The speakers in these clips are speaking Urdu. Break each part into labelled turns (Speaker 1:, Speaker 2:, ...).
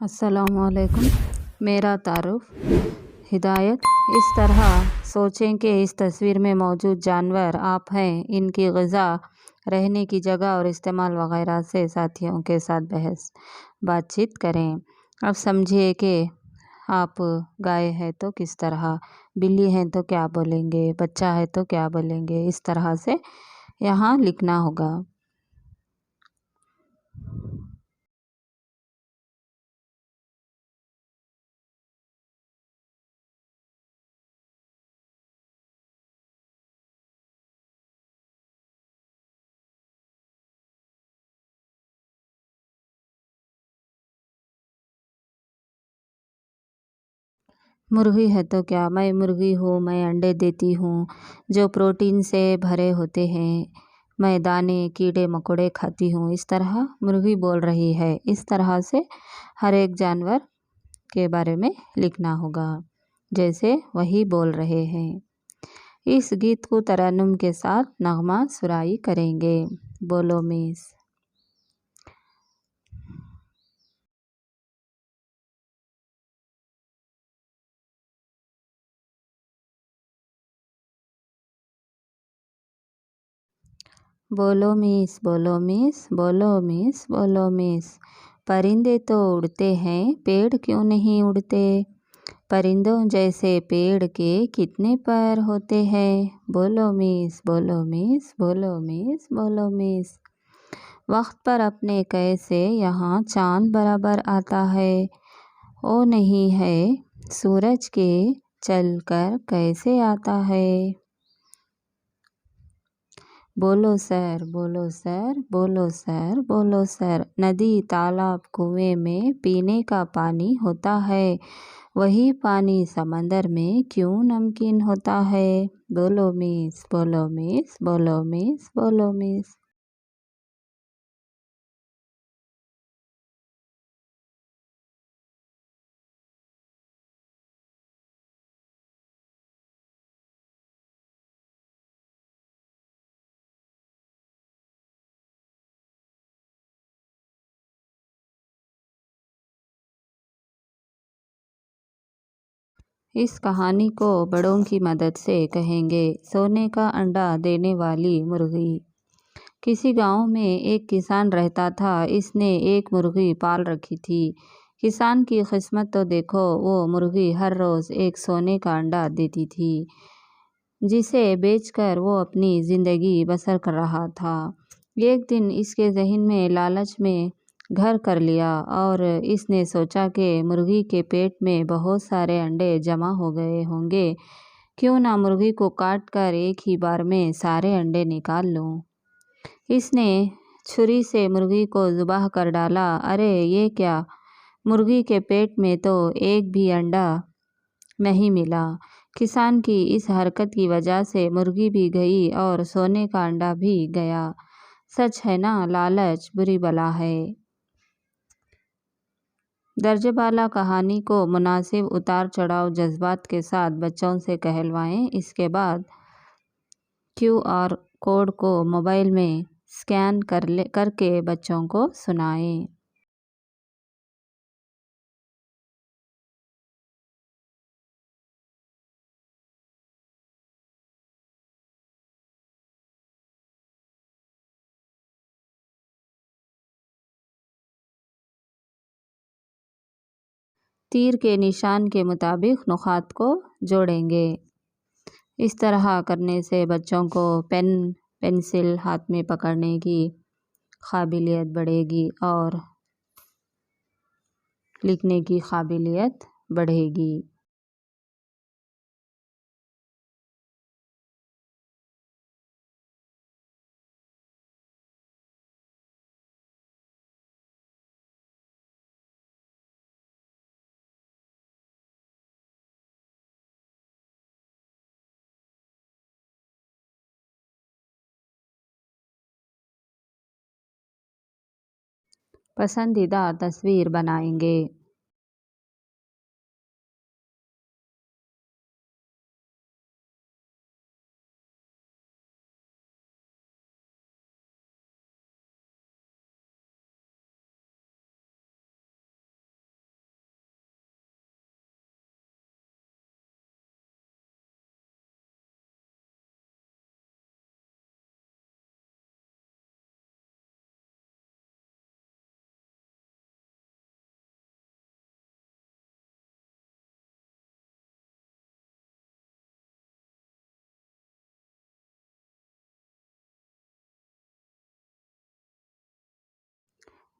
Speaker 1: السلام علیکم۔ میرا تعارف ہدایت۔ اس طرح سوچیں کہ اس تصویر میں موجود جانور آپ ہیں، ان کی غذا، رہنے کی جگہ اور استعمال وغیرہ سے ساتھیوں کے ساتھ بحث بات چیت کریں۔ اب سمجھیے کہ آپ گائے ہیں تو کس طرح، بلی ہیں تو کیا بولیں گے، بچہ ہے تو کیا بولیں گے، اس طرح سے یہاں لکھنا ہوگا۔ مرغی ہے تو کیا، میں مرغی ہوں، میں انڈے دیتی ہوں جو پروٹین سے بھرے ہوتے ہیں، میں دانے کیڑے مکوڑے کھاتی ہوں، اس طرح مرغی بول رہی ہے۔ اس طرح سے ہر ایک جانور کے بارے میں لکھنا ہوگا جیسے وہی بول رہے ہیں۔ اس گیت کو ترنم کے ساتھ نغمہ سرائی کریں گے۔ بولو میس۔ بولو میس، بولو میس، بولو میس، بولو میس۔ پرندے تو اڑتے ہیں، پیڑ کیوں نہیں اڑتے؟ پرندوں جیسے پیڑ کے کتنے پر ہوتے ہیں؟ بولو میس، بولو میس، بولو میس، بولو میس۔ وقت پر اپنے کیسے یہاں چاند برابر آتا ہے؟ او نہیں ہے سورج کے چل کر کیسے آتا ہے؟ بولو سر، بولو سر، بولو سر، بولو سر۔ ندی، تالاب، کنویں میں پینے کا پانی ہوتا ہے، وہی پانی سمندر میں کیوں نمکین ہوتا ہے؟ بولو میس، بولو میس، بولو میس، بولو میس۔ اس کہانی کو بڑوں کی مدد سے کہیں گے۔ سونے کا انڈا دینے والی مرغی۔ کسی گاؤں میں ایک کسان رہتا تھا، اس نے ایک مرغی پال رکھی تھی۔ کسان کی قسمت تو دیکھو، وہ مرغی ہر روز ایک سونے کا انڈا دیتی تھی جسے بیچ کر وہ اپنی زندگی بسر کر رہا تھا۔ ایک دن اس کے ذہن میں لالچ میں گھر کر لیا اور اس نے سوچا کہ مرغی کے پیٹ میں بہت سارے انڈے جمع ہو گئے ہوں گے، کیوں نہ مرغی کو کاٹ کر ایک ہی بار میں سارے انڈے نکال لوں۔ اس نے چھری سے مرغی کو ذبح کر ڈالا۔ ارے یہ کیا! مرغی کے پیٹ میں تو ایک بھی انڈا نہیں ملا۔ کسان کی اس حرکت کی وجہ سے مرغی بھی گئی اور سونے کا انڈا بھی گیا۔ سچ ہے نا، لالچ بری بلا ہے۔ درجہ بالا کہانی کو مناسب اتار چڑھاؤ جذبات کے ساتھ بچوں سے کہلوائیں۔ اس کے بعد QR کوڈ کو موبائل میں اسکین کر کے بچوں کو سنائیں۔ تیر کے نشان کے مطابق نقاط کو جوڑیں گے۔ اس طرح کرنے سے بچوں کو پین پنسل ہاتھ میں پکڑنے کی قابلیت بڑھے گی اور لکھنے کی قابلیت بڑھے گی۔ پسندیدہ تصویر بنائیں گے۔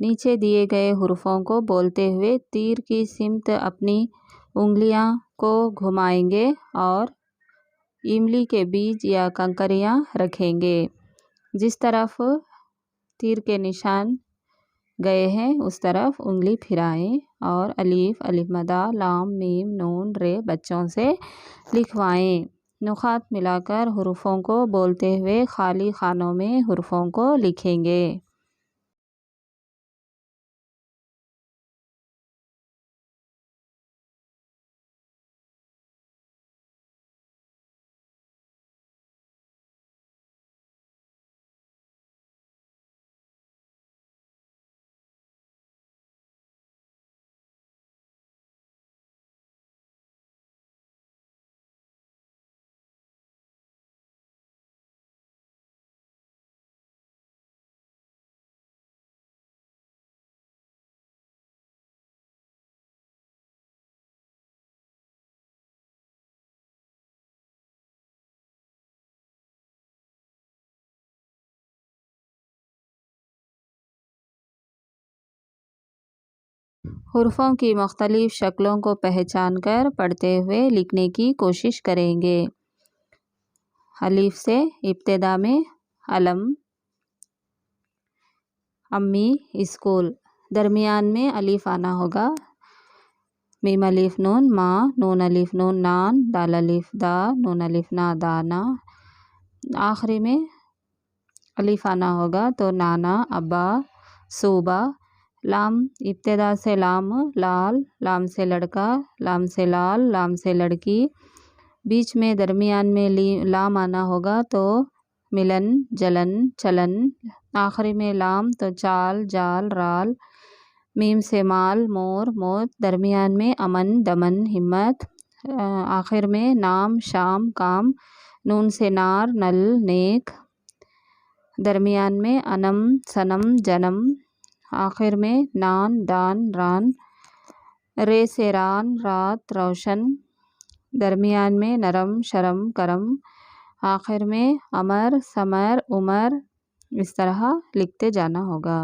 Speaker 1: نیچے دیے گئے حروفوں کو بولتے ہوئے تیر کی سمت اپنی انگلیاں کو گھمائیں گے اور املی کے بیج یا کنکریاں رکھیں گے۔ جس طرف تیر کے نشان گئے ہیں اس طرف انگلی پھرائیں اور الف، الف مدہ، لام، میم، نون، رے بچوں سے لکھوائیں۔ نقاط ملا کر حروفوں کو بولتے ہوئے خالی خانوں میں حروفوں کو لکھیں گے۔ حروفوں کی مختلف شکلوں کو پہچان کر پڑھتے ہوئے لکھنے کی کوشش کریں گے۔ الف سے ابتدا میں علم، امی، اسکول۔ درمیان میں الف آنا ہوگا۔ میم الف نون ماں، نون الف نون نان، دال الف دا، نون الف نا دانا۔ آخری میں الف آنا ہوگا تو نانا، ابا، صوبہ۔ لام ابتدا سے لام، لال، لام سے لڑکا، لام سے لال، لام سے لڑکی۔ بیچ میں درمیان میں لام آنا ہوگا تو ملن، جلن، چلن۔ آخری میں لام تو چال، جال، رال۔ میم سے مال، مور، موت۔ درمیان میں امن، دمن، ہمت۔ آخر میں نام، شام، کام۔ نون سے نار، نل، نیک۔ درمیان میں انم، صنم، جنم۔ آخر میں نان، دان، ران۔ رے سے ران، رات، روشن۔ درمیان میں نرم، شرم، کرم۔ آخر میں امر، ثمر، عمر۔ اس طرح لکھتے جانا ہوگا۔